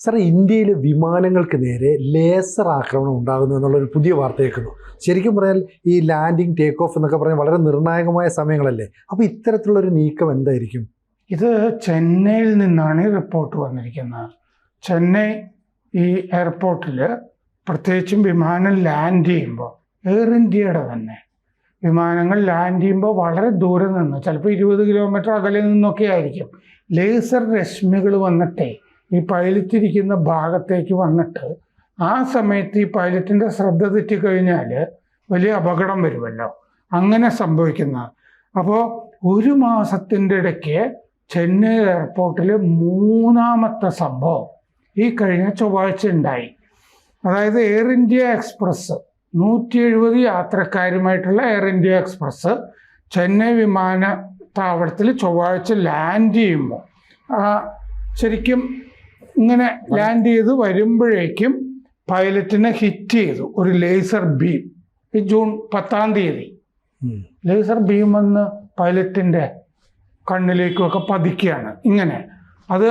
Sir, ഇന്ത്യയിലെ വിമാനങ്ങൾക്ക് നേരെ ലേസർ ആക്രമണം ഉണ്ടാകുന്നു എന്നുള്ളൊരു പുതിയ വാർത്ത കേൾക്കുന്നു. ശരിക്കും പറഞ്ഞാൽ ഈ ലാൻഡിങ്, ടേക്ക് ഓഫ് എന്നൊക്കെ പറഞ്ഞാൽ വളരെ നിർണായകമായ സമയങ്ങളല്ലേ? അപ്പോൾ ഇത്തരത്തിലുള്ളൊരു നീക്കം എന്തായിരിക്കും? ഇത് ചെന്നൈയിൽ നിന്നാണ് ഈ റിപ്പോർട്ട് വന്നിരിക്കുന്നത്. ചെന്നൈ ഈ എയർപോർട്ടിൽ പ്രത്യേകിച്ചും വിമാനം ലാൻഡ് ചെയ്യുമ്പോൾ, എയർ ഇന്ത്യയുടെ തന്നെ വിമാനങ്ങൾ ലാൻഡ് ചെയ്യുമ്പോൾ വളരെ ദൂരെ നിന്ന്, ചിലപ്പോൾ 20 കിലോമീറ്റർ അകലെ നിന്നൊക്കെ ആയിരിക്കും, ലേസർ രശ്മികൾ വന്നിട്ടേ ഈ പൈലറ്റ് ഇരിക്കുന്ന ഭാഗത്തേക്ക് വന്നിട്ട് ആ സമയത്ത് ഈ പൈലറ്റിൻ്റെ ശ്രദ്ധ തെറ്റിക്കഴിഞ്ഞാൽ വലിയ അപകടം വരുമല്ലോ. അങ്ങനെ സംഭവിക്കുന്നത്. അപ്പോൾ 1 മാസത്തിൻ്റെ ഇടയ്ക്ക് ചെന്നൈ എയർപോർട്ടിൽ 3ാമത്തെ സംഭവം ഈ കഴിഞ്ഞ ചൊവ്വാഴ്ച ഉണ്ടായി. അതായത് എയർ ഇന്ത്യ എക്സ്പ്രസ് 170 യാത്രക്കാരുമായിട്ടുള്ള എയർ ഇന്ത്യ എക്സ്പ്രസ് ചെന്നൈ വിമാനത്താവളത്തിൽ ചൊവ്വാഴ്ച ലാൻഡ് ചെയ്യുമ്പോൾ ശരിക്കും ഇങ്ങനെ ലാൻഡ് ചെയ്ത് വരുമ്പോഴേക്കും പൈലറ്റിനെ ഹിറ്റ് ചെയ്തു ഒരു ലേസർ ബീം. ഈ ജൂൺ 10-ാം തീയതി ലേസർ ബീം വന്ന് പൈലറ്റിൻ്റെ കണ്ണിലേക്കുമൊക്കെ പതിക്കുകയാണ്. ഇങ്ങനെ അത്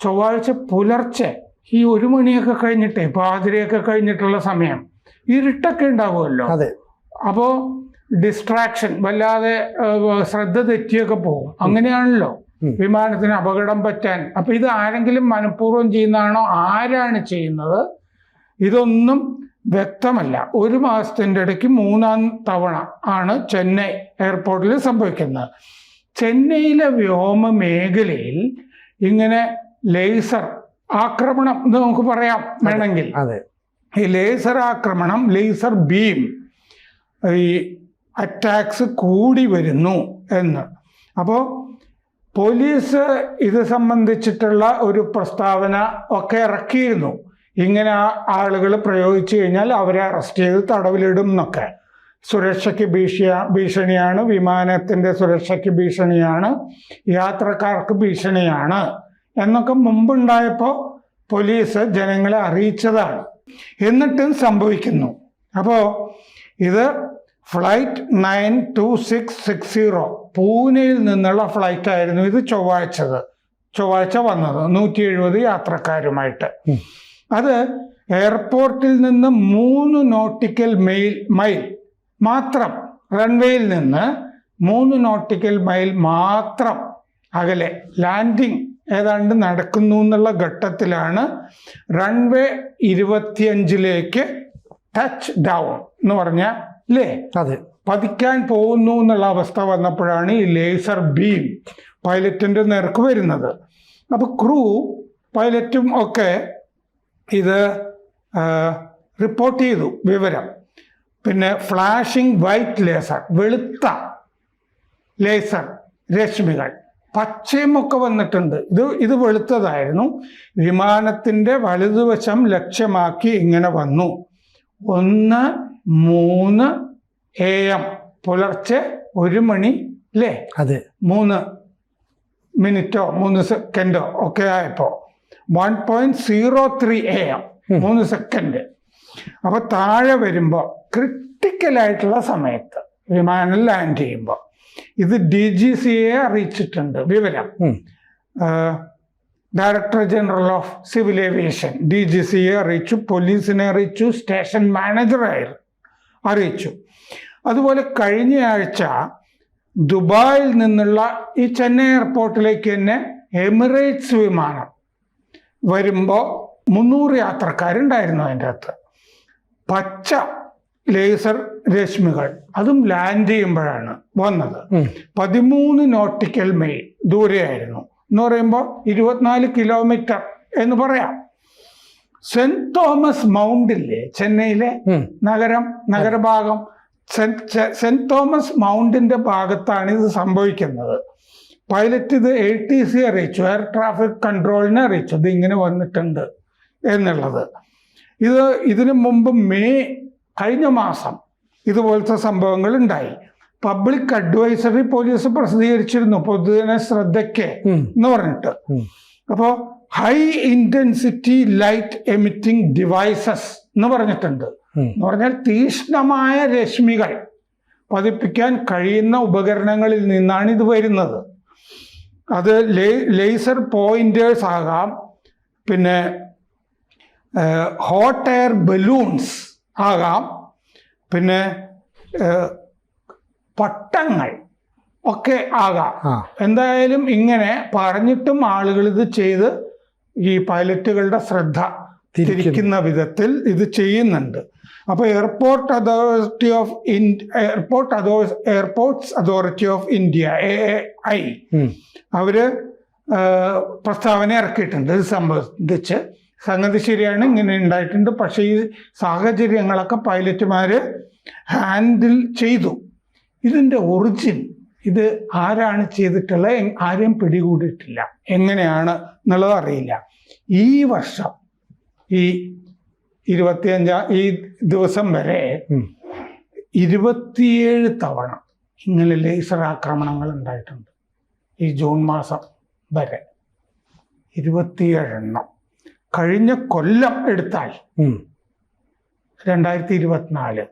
ചൊവ്വാഴ്ച പുലർച്ചെ ഈ 1 മണിയൊക്കെ കഴിഞ്ഞിട്ടേ, പാതിരയൊക്കെ കഴിഞ്ഞിട്ടുള്ള സമയം, ഇരുട്ടൊക്കെ ഉണ്ടാവുമല്ലോ. അപ്പോൾ ഡിസ്ട്രാക്ഷൻ, വല്ലാതെ ശ്രദ്ധ തെറ്റിയൊക്കെ പോകും. അങ്ങനെയാണല്ലോ വിമാനത്തിന് അപകടം പറ്റാൻ. അപ്പൊ ഇത് ആരെങ്കിലും മനഃപൂർവ്വം ചെയ്യുന്നതാണോ, ആരാണ് ചെയ്യുന്നത്, ഇതൊന്നും വ്യക്തമല്ല. 1 മാസത്തിൻ്റെ ഇടയ്ക്ക് 3ാം തവണ ആണ് ചെന്നൈ എയർപോർട്ടിൽ സംഭവിക്കുന്നത്. ചെന്നൈയിലെ വ്യോമ മേഖലയിൽ ഇങ്ങനെ ലേസർ ആക്രമണം എന്ന് നമുക്ക് പറയാം വേണമെങ്കിൽ. ഈ ലേസർ ആക്രമണം, ലേസർ ബീം ഈ അറ്റാക്സ് കൂടി വരുന്നു എന്ന്. അപ്പോൾ പോലീസ് ഇത് സംബന്ധിച്ചിട്ടുള്ള ഒരു പ്രസ്താവന ഒക്കെ ഇറക്കിയിരുന്നു. ഇങ്ങനെ ആളുകൾ പ്രയോഗിച്ചു കഴിഞ്ഞാൽ അവരെ അറസ്റ്റ് ചെയ്ത് തടവിലിടും എന്നൊക്കെ. സുരക്ഷയ്ക്ക് ഭീഷണിയാണ്, വിമാനത്തിൻ്റെ സുരക്ഷയ്ക്ക് ഭീഷണിയാണ്, യാത്രക്കാർക്ക് ഭീഷണിയാണ് എന്നൊക്കെ മുമ്പുണ്ടായപ്പോൾ പോലീസ് ജനങ്ങളെ അറിയിച്ചതാണ്. എന്നിട്ടും സംഭവിക്കുന്നു. അപ്പോൾ ഇത് ഫ്ലൈറ്റ് 92660 പൂനെയിൽ നിന്നുള്ള ഫ്ലൈറ്റ് ആയിരുന്നു. ഇത് ചൊവ്വാഴ്ച വന്നത് 170 യാത്രക്കാരുമായിട്ട്. അത് എയർപോർട്ടിൽ നിന്ന് 3 നോട്ടിക്കൽ മൈൽ മാത്രം, റൺവേയിൽ നിന്ന് 3 നോട്ടിക്കൽ മൈൽ മാത്രം അകലെ ലാൻഡിങ് ഏതാണ്ട് നടക്കുന്നു എന്നുള്ള ഘട്ടത്തിലാണ് റൺവേ 25ലേക്ക് ടച്ച് ഡൗൺ എന്ന് പറഞ്ഞാൽ അല്ലേ, പതിക്കാൻ പോകുന്നു എന്നുള്ള അവസ്ഥ വന്നപ്പോഴാണ് ഈ ലേസർ ബീം പൈലറ്റിൻ്റെ നേർക്ക് വരുന്നത്. അപ്പോൾ ക്രൂ, പൈലറ്റും ഒക്കെ ഇത് റിപ്പോർട്ട് ചെയ്തു വിവരം. പിന്നെ ഫ്ലാഷിംഗ് വൈറ്റ് ലേസർ, വെളുത്ത ലേസർ രശ്മികൾ, പച്ചയുമൊക്കെ വന്നിട്ടുണ്ട്. ഇത് വെളുത്തതായിരുന്നു. വിമാനത്തിൻ്റെ വലതുവശം ലക്ഷ്യമാക്കി ഇങ്ങനെ വന്നു. 1:03 AM പുലർച്ചെ 1 മണി അല്ലേ, 3 മിനിറ്റോ 3 സെക്കൻഡോ ഒക്കെ ആയപ്പോൾ 1.03 AM 3 സെക്കൻഡ്. അപ്പോൾ താഴെ വരുമ്പോൾ ക്രിട്ടിക്കലായിട്ടുള്ള സമയത്ത് വിമാനം ലാൻഡ് ചെയ്യുമ്പോൾ ഇത് DGCA അറിയിച്ചിട്ടുണ്ട് വിവരം. Director general of civil aviation DGCA അറിയിച്ചു, പോലീസിനെ അറിയിച്ചു, സ്റ്റേഷൻ മാനേജറെ അറിയിച്ചു. അതുപോലെ കഴിഞ്ഞ ആഴ്ച ദുബായിൽ നിന്നുള്ള ഈ ചെന്നൈ എയർപോർട്ടിലേക്ക് തന്നെ എമിറേറ്റ്സ് വിമാനം വരുമ്പോൾ 300 യാത്രക്കാരുണ്ടായിരുന്നു. അതിൻ്റെ അകത്ത് പച്ച ലേസർ രശ്മികൾ, അതും ലാൻഡ് ചെയ്യുമ്പോഴാണ് വന്നത്. 13 നോട്ടിക്കൽ മൈൽ ദൂരെയായിരുന്നു എന്ന് പറയുമ്പോൾ 24 കിലോമീറ്റർ എന്ന് പറയാം. സെന്റ് തോമസ് മൗണ്ടില്ലേ, ചെന്നൈയിലെ നഗരഭാഗം, സെന്റ് തോമസ് മൗണ്ടിന്റെ ഭാഗത്താണ് ഇത് സംഭവിക്കുന്നത്. പൈലറ്റ് ഇത് ATC അറിയിച്ചു, എയർ ട്രാഫിക് കൺട്രോളിനെ അറിയിച്ചു ഇത് ഇങ്ങനെ വന്നിട്ടുണ്ട് എന്നുള്ളത്. ഇതിനു മുമ്പ് കഴിഞ്ഞ മാസം ഇതുപോലത്തെ സംഭവങ്ങൾ ഉണ്ടായി. പബ്ലിക് അഡ്വൈസറി പോലീസ് പ്രസിദ്ധീകരിച്ചിരുന്നു, പൊതുജന ശ്രദ്ധയ്ക്ക് എന്ന് പറഞ്ഞിട്ട്. അപ്പോൾ high intensity light emitting devices എന്ന് പറഞ്ഞിട്ടുണ്ട്. എന്ന് പറഞ്ഞാൽ തീക്ഷ്ണമായ രശ്മികൾ പതിപ്പിക്കാൻ കഴിയുന്ന ഉപകരണങ്ങളിൽ നിന്നാണ് ഇത് വരുന്നത്. അത് ലേസർ പോയിന്റേഴ്സ് ആകാം, പിന്നെ ഹോട്ട് എയർ ബലൂൺസ് ആകാം, പിന്നെ പട്ടങ്ങൾ ഒക്കെ ആകാം. എന്തായാലും ഇങ്ങനെ പറഞ്ഞിട്ടും ആളുകൾ ഇത് ചെയ്ത് ഈ പൈലറ്റുകളുടെ ശ്രദ്ധ തിരിക്കുന്ന വിധത്തിൽ ഇത് ചെയ്യുന്നുണ്ട്. അപ്പോൾ airports authority of India AAI അവര് പ്രസ്താവന ഇറക്കിയിട്ടുണ്ട് ഇത് സംബന്ധിച്ച്. സംഗതി ശരിയാണ്, ഇങ്ങനെ ഉണ്ടായിട്ടുണ്ട്. പക്ഷേ ഈ സാഹചര്യങ്ങളൊക്കെ പൈലറ്റുമാര് ഹാൻഡിൽ ചെയ്തു. ഇതിൻ്റെ ഒറിജിൻ, ഇത് ആരാണ് ചെയ്തിട്ടുള്ളത്, ആരെയും പിടികൂടിയിട്ടില്ല, എങ്ങനെയാണ് എന്നുള്ളത് അറിയില്ല. ഈ വർഷം ഈ 25 ഈ ദിവസം വരെ 27 തവണ ഇങ്ങനെ ലേസർ ആക്രമണങ്ങൾ ഉണ്ടായിട്ടുണ്ട്. ഈ ജൂൺ മാസം വരെ 27 എണ്ണം. കഴിഞ്ഞ കൊല്ലം എടുത്താൽ 2024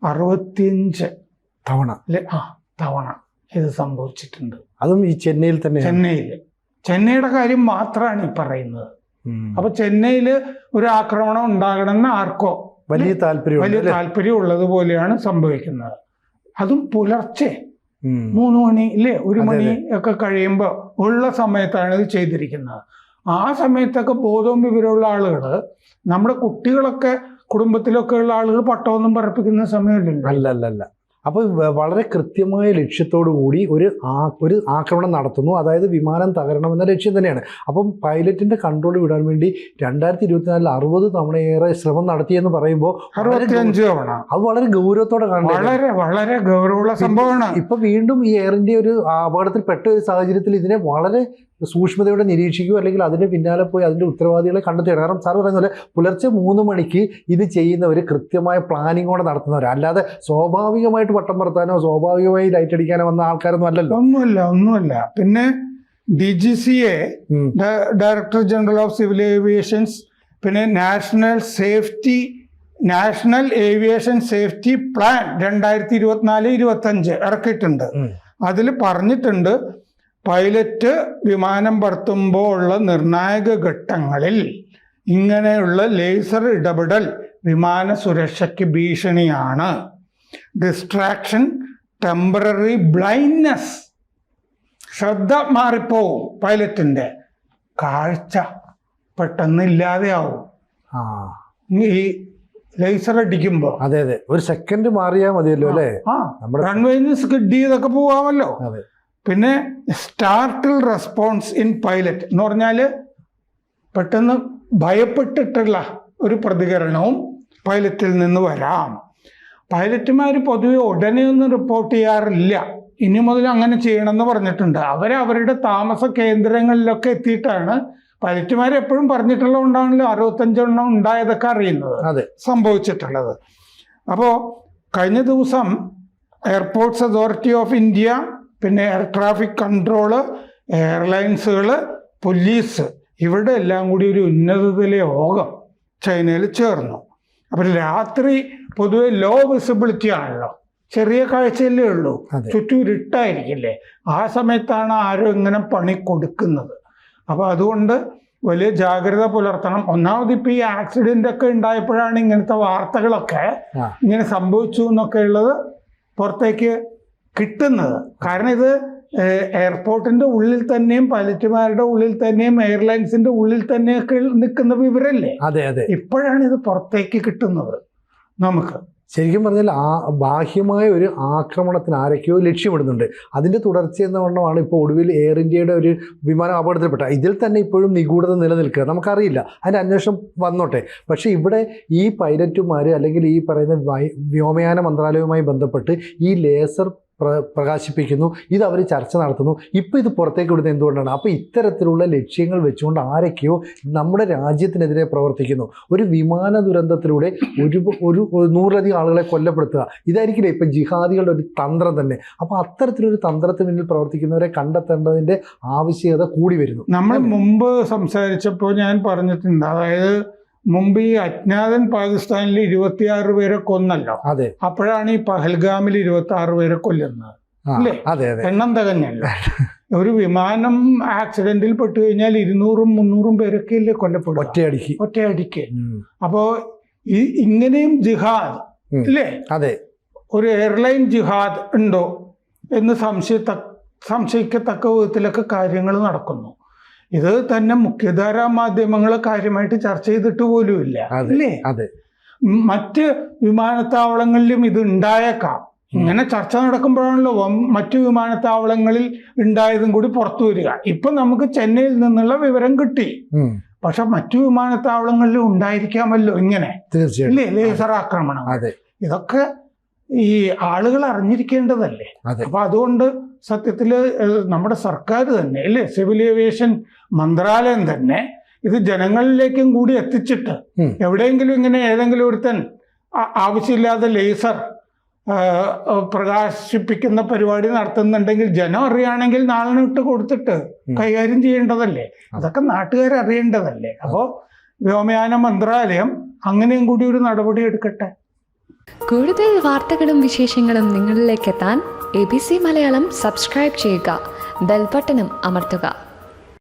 65 തവണ ഇത് സംഭവിച്ചിട്ടുണ്ട്. അതും ഈ ചെന്നൈയിൽ തന്നെ. ചെന്നൈയുടെ കാര്യം മാത്രമാണ് ഈ പറയുന്നത്. അപ്പൊ ചെന്നൈയില് ഒരു ആക്രമണം ഉണ്ടാകണമെന്ന് ആർക്കോ വലിയ താല്പര്യം ഉള്ളതുപോലെയാണ് സംഭവിക്കുന്നത്. അതും പുലർച്ചെ 3 മണി 1 മണി ഒക്കെ കഴിയുമ്പോൾ ഉള്ള സമയത്താണ് ഇത് ചെയ്തിരിക്കുന്നത്. ആ സമയത്തൊക്കെ ബോധവും വിവരമുള്ള ആളുകൾ, നമ്മുടെ കുട്ടികളൊക്കെ കുടുംബത്തിലൊക്കെ ഉള്ള ആളുകൾ പട്ടമൊന്നും പറപ്പിക്കുന്ന സമയമല്ലല്ലോ. അല്ല. അപ്പോൾ വളരെ കൃത്യമായ ലക്ഷ്യത്തോടു കൂടി ഒരു ആക്രമണം നടത്തുന്നു. അതായത് വിമാനം തകരണമെന്ന ലക്ഷ്യം തന്നെയാണ്. അപ്പം പൈലറ്റിന്റെ കൺട്രോൾ വിടാൻ വേണ്ടി 2024 60 തവണയേറെ ശ്രമം നടത്തിയെന്ന് പറയുമ്പോൾ 65 തവണ അത് വളരെ ഗൗരവത്തോടെ കാണുന്നത്. വളരെ ഗൗരവമുള്ള സംഭവമാണ്. ഇപ്പൊ വീണ്ടും ഈ എയർ ഇന്ത്യ ഒരു അപകടത്തിൽപ്പെട്ട ഒരു സാഹചര്യത്തിൽ ഇതിനെ വളരെ സൂക്ഷ്മതയോടെ നിരീക്ഷിക്കുക, അല്ലെങ്കിൽ അതിന് പിന്നാലെ പോയി അതിൻ്റെ ഉത്തരവാദികളെ കണ്ടെത്തുകയാണ്. കാരണം സാർ പറയുന്ന പോലെ പുലർച്ചെ 3 മണിക്ക് ഇത് ചെയ്യുന്നവർ കൃത്യമായ പ്ലാനിങ്ങോടെ നടത്തുന്നവർ, അല്ലാതെ സ്വാഭാവികമായിട്ട് പട്ടം പറത്താനോ സ്വാഭാവികമായി ലൈറ്റ് അടിക്കാനോ വന്ന ആൾക്കാരൊന്നും അല്ലല്ലോ. ഒന്നുമല്ല. പിന്നെ DGCA director general of civil aviations, പിന്നെ നാഷണൽ ഏവിയേഷൻ സേഫ്റ്റി പ്ലാൻ 2024-25 ഇറക്കിയിട്ടുണ്ട്. അതിൽ പറഞ്ഞിട്ടുണ്ട്, പൈലറ്റ് വിമാനം പറത്തുമ്പോൾ ഉള്ള നിർണായക ഘട്ടങ്ങളിൽ ഇങ്ങനെയുള്ള ലേസർ ഇടപെടൽ വിമാന സുരക്ഷയ്ക്ക് ഭീഷണിയാണ്. ഡിസ്ട്രാക്ഷൻ, ടെമ്പററി ബ്ലൈൻഡ്നെസ്, ശ്രദ്ധ മാറിപ്പോവും, പൈലറ്റിന്റെ കാഴ്ച പെട്ടെന്ന് ഇല്ലാതെയാവും ഈ ലേസർ അടിക്കുമ്പോൾ. അതെ, ഒരു സെക്കൻഡ് മാറിയാൽ മതിയല്ലോ അല്ലേ. റൺവേന്ന് സ്കിഡ് ചെയ്തൊക്കെ പോവാമല്ലോ. പിന്നെ സ്റ്റാർട്ടിൽ റെസ്പോൺസ് ഇൻ പൈലറ്റ് എന്ന് പറഞ്ഞാൽ പെട്ടെന്ന് ഭയപ്പെട്ടിട്ടുള്ള ഒരു പ്രതികരണവും പൈലറ്റിൽ നിന്ന് വരാം. പൈലറ്റുമാർ പൊതുവെ ഉടനെ ഒന്നും റിപ്പോർട്ട് ചെയ്യാറില്ല. ഇനി മുതൽ അങ്ങനെ ചെയ്യണമെന്ന് പറഞ്ഞിട്ടുണ്ട്. അവരുടെ താമസ കേന്ദ്രങ്ങളിലൊക്കെ എത്തിയിട്ടാണ്. പൈലറ്റുമാർ എപ്പോഴും പറഞ്ഞിട്ടുള്ളതുകൊണ്ടാണല്ലോ 65 എണ്ണം ഉണ്ടായതൊക്കെ അറിയുന്നത്, സംഭവിച്ചിട്ടുള്ളത്. അപ്പോൾ കഴിഞ്ഞ ദിവസം എയർപോർട്ട്സ് അതോറിറ്റി ഓഫ് ഇന്ത്യ, പിന്നെ എയർ ട്രാഫിക് കൺട്രോള്, എയർലൈൻസുകൾ, പോലീസ്, ഇവരുടെ എല്ലാം കൂടി ഒരു ഉന്നതതല യോഗം ചൈനയിൽ ചേർന്നു. അപ്പം രാത്രി പൊതുവെ ലോ വിസിബിലിറ്റി ആണല്ലോ, ചെറിയ കാഴ്ചയല്ലേ ഉള്ളൂ, ചുറ്റും ഇരുട്ടായിരിക്കില്ലേ. ആ സമയത്താണ് ആരും ഇങ്ങനെ പണി കൊടുക്കുന്നത്. അപ്പോൾ അതുകൊണ്ട് വലിയ ജാഗ്രത പുലർത്തണം. ഒന്നാമത് ഇപ്പം ഈ ആക്സിഡൻ്റ് ഒക്കെ ഉണ്ടായപ്പോഴാണ് ഇങ്ങനത്തെ വാർത്തകളൊക്കെ ഇങ്ങനെ സംഭവിച്ചു എന്നൊക്കെ ഉള്ളത് പുറത്തേക്ക് കിട്ടുന്നത്. കാരണം ഇത് എയർപോർട്ടിന്റെ ഉള്ളിൽ തന്നെയും പൈലറ്റുമാരുടെ ഉള്ളിൽ തന്നെയും എയർലൈൻസിന്റെ ഉള്ളിൽ തന്നെയൊക്കെ നിൽക്കുന്ന വിവരല്ലേ. ഇപ്പോഴാണ് ഇത് പുറത്തേക്ക് കിട്ടുന്നത് നമുക്ക്. ശരിക്കും പറഞ്ഞാൽ ബാഹ്യമായ ഒരു ആക്രമണത്തിന് ആരൊക്കെയോ ലക്ഷ്യമിടുന്നുണ്ട്. അതിൻ്റെ തുടർച്ചയെന്ന വണ്ണമാണ് ഇപ്പോൾ ഒടുവിൽ എയർ ഇന്ത്യയുടെ ഒരു വിമാനം അപകടത്തിൽപ്പെട്ട. ഇതിൽ തന്നെ ഇപ്പോഴും നിഗൂഢത നിലനിൽക്കുക. നമുക്കറിയില്ല, അതിൻ്റെ അന്വേഷണം വന്നോട്ടെ. പക്ഷേ ഇവിടെ ഈ പൈലറ്റുമാർ അല്ലെങ്കിൽ ഈ പറയുന്ന വ്യോമയാന മന്ത്രാലയവുമായി ബന്ധപ്പെട്ട് ഈ ലേസർ പ്രകാശിപ്പിക്കുന്നു, ഇത് അവർ ചർച്ച നടത്തുന്നു. ഇപ്പോൾ ഇത് പുറത്തേക്ക് വിടുന്നത് എന്തുകൊണ്ടാണ്? അപ്പോൾ ഇത്തരത്തിലുള്ള ലക്ഷ്യങ്ങൾ വെച്ചുകൊണ്ട് ആരൊക്കെയോ നമ്മുടെ രാജ്യത്തിനെതിരെ പ്രവർത്തിക്കുന്നു. ഒരു വിമാന ദുരന്തത്തിലൂടെ ഒരു 100-ലധികം ആളുകളെ കൊല്ലപ്പെടുത്തുക, ഇതായിരിക്കില്ല ഇപ്പം ജിഹാദികളുടെ ഒരു തന്ത്രം തന്നെ. അപ്പോൾ അത്തരത്തിലൊരു തന്ത്രത്തിന് മുന്നിൽ പ്രവർത്തിക്കുന്നവരെ കണ്ടെത്തേണ്ടതിൻ്റെ ആവശ്യകത കൂടി വരുന്നു. നമ്മൾ മുമ്പ് സംസാരിച്ചപ്പോൾ ഞാൻ പറഞ്ഞിട്ടുണ്ട്, അതായത് മുമ്പ് ഈ അജ്ഞാതൻ പാകിസ്ഥാനിൽ 26 പേരെ കൊന്നല്ലോ. അപ്പോഴാണ് ഈ പഹൽഗാമിൽ 26 പേരെ കൊല്ലുന്നത് അല്ലേ? എണ്ണം തികഞ്ഞല്ലോ. ഒരു വിമാനം ആക്സിഡന്റിൽ പെട്ടു കഴിഞ്ഞാൽ 200-300 പേരൊക്കെ ഇല്ലേ കൊല്ലപ്പെടും ഒറ്റയടിക്ക്. അപ്പോ ഇങ്ങനെയും ജിഹാദ് ഇല്ലേ, അതെ, ഒരു എയർലൈൻ ജിഹാദ് ഉണ്ടോ എന്ന് സംശയിക്കത്തക്ക വിധത്തിലൊക്കെ കാര്യങ്ങൾ നടക്കുന്നു. ഇത് തന്നെ മുഖ്യധാരാ മാധ്യമങ്ങൾ കാര്യമായിട്ട് ചർച്ച ചെയ്തിട്ട് പോലുമില്ല അല്ലേ. മറ്റ് വിമാനത്താവളങ്ങളിലും ഇത് ഉണ്ടായേക്കാം. ഇങ്ങനെ ചർച്ച നടക്കുമ്പോഴാണല്ലോ മറ്റു വിമാനത്താവളങ്ങളിൽ ഉണ്ടായതും കൂടി പുറത്തു വരിക. ഇപ്പൊ നമുക്ക് ചെന്നൈയിൽ നിന്നുള്ള വിവരം കിട്ടി, പക്ഷെ മറ്റു വിമാനത്താവളങ്ങളിലും ഉണ്ടായിരിക്കാമല്ലോ ഇങ്ങനെ ഇല്ലേ ലേസർ ആക്രമണം. ഇതൊക്കെ ഈ ആളുകൾ അറിഞ്ഞിരിക്കേണ്ടതല്ലേ. അപ്പൊ അതുകൊണ്ട് സത്യത്തില് നമ്മുടെ സർക്കാർ തന്നെ അല്ലേ, സിവിൽ ഏവിയേഷൻ മന്ത്രാലയം തന്നെ ഇത് ജനങ്ങളിലേക്കും കൂടി എത്തിച്ചിട്ട് എവിടെയെങ്കിലും ഇങ്ങനെ ഏതെങ്കിലും ഒരുത്തൻ ആവശ്യമില്ലാതെ ലേസർ പ്രകാശിപ്പിക്കുന്ന പരിപാടി നടത്തുന്നുണ്ടെങ്കിൽ ജനം അറിയുകയാണെങ്കിൽ നാളെ കൊടുത്തിട്ട് കൈകാര്യം ചെയ്യേണ്ടതല്ലേ. അതൊക്കെ നാട്ടുകാർ അറിയേണ്ടതല്ലേ. അപ്പോൾ വ്യോമയാന മന്ത്രാലയം അങ്ങനെയും കൂടി ഒരു നടപടി എടുക്കട്ടെ. കൂടുതൽ വാർത്തകളും വിശേഷങ്ങളും നിങ്ങളിലേക്ക് എത്താൻ ABC മലയാളം സബ്സ്ക്രൈബ് ചെയ്യുക, ബെൽ ബട്ടണും അമർത്തുക.